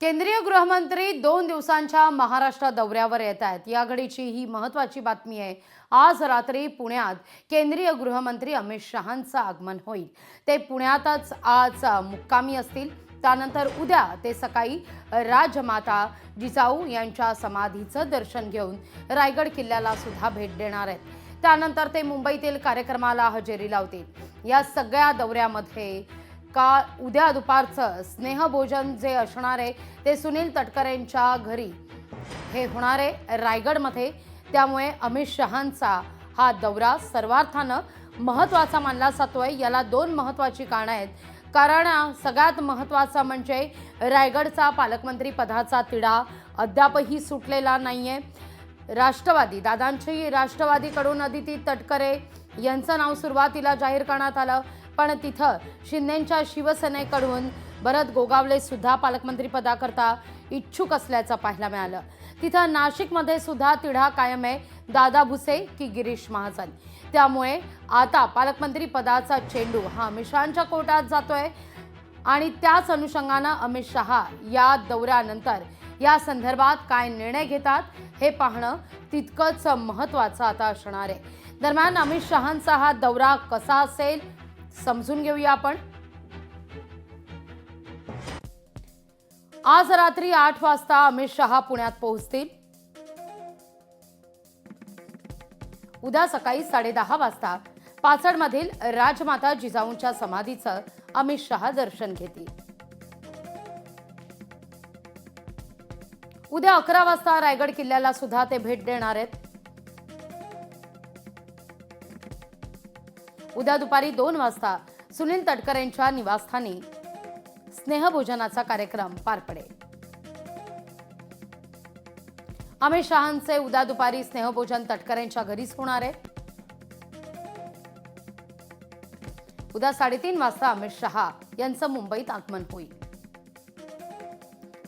केंद्रीय गृहमंत्री 2 दिवसांच्या महाराष्ट्र दौऱ्यावर येत आहेत। या घडीची ही महत्त्वाची बातमी आहे। आज रात्री पुण्यात केंद्रीय गृहमंत्री अमित शहांचं आगमन होईल। ते पुण्यातच आज मुक्कामी असतील। त्यानंतर उद्या ते सकाळी राजमाता जिजाऊ यांच्या समाधीचं दर्शन घेऊन रायगड किल्ल्याला सुद्धा भेट देणार आहेत। त्यानंतर ते मुंबईतील कार्यक्रमाला हजेरी लावतील। या सगळ्या दौऱ्यामध्ये का उद्या दुपारचं स्नेहभोजन जे असणार आहे ते सुनील तटकरेंच्या घरी हे होणार आहे रायगडमध्ये। त्यामुळे अमित शहांचा हा दौरा सर्वार्थानं महत्त्वाचा मानला जातोय। याला 2 महत्त्वाची कारणं आहेत। कारण सगळ्यात महत्त्वाचं म्हणजे रायगडचा पालकमंत्री पदाचा तिढा अद्यापही सुटलेला नाहीये। राष्ट्रवादी दादांची राष्ट्रवादीकडून अदिती तटकरे यांचं नाव सुरुवातीला जाहीर करण्यात आलं, पण तिथं शिंदेंच्या शिवसेनेकडून भरत गोगावले सुद्धा पालकमंत्री पदाकरता इच्छुक असल्याचं पाहायला मिळालं। तिथं नाशिकमध्ये सुद्धा तिढा कायम आहे, दादा भुसे की गिरीश महाजन। त्यामुळे आता पालकमंत्री पदाचा चेंडू हा अमित शहांच्या कोर्टात जातोय आणि त्याच अनुषंगानं अमित शहा या दौऱ्यानंतर या संदर्भात काय निर्णय घेतात हे पाहणं तितकंच महत्त्वाचं आता असणार आहे। दरम्यान अमित शहांचा हा दौरा कसा असेल समजून घेऊया आपण। आज रात्री 8 वाजता अमित शहा पुण्यात पोहोचतील। उद्या सकाळी 10:30 वाजता पाचडमधील राजमाता जिजाऊंच्या समाधीचं अमित शहा दर्शन घेतील। उद्या 11 वाजता रायगड किल्ल्याला सुद्धा ते भेट देणार आहेत। उद्या दुपारी 2 वाजता सुनील तटकरेंच्या निवासस्थानी स्नेहभोजनाचा कार्यक्रम पार पडेल। अमित शहांचे उद्या दुपारी स्नेहभोजन तटकरेंच्या घरीच होणार आहे। उद्या 3:30 वाजता अमित शहा यांचं मुंबईत आगमन होईल।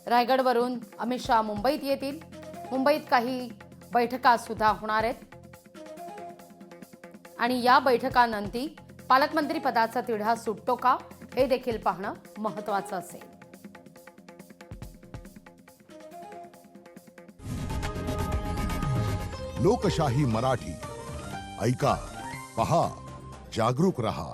रायगडवरून अमित शहा मुंबईत येतील। मुंबईत काही बैठका सुद्धा होणार आहेत आणि या बैठकानंतर पालकमंत्री पदाचा तिढा सुटतो का हे देखील पाहणं महत्त्वाचं असेल। लोकशाही मराठी ऐका, पहा, जागरूक रहा।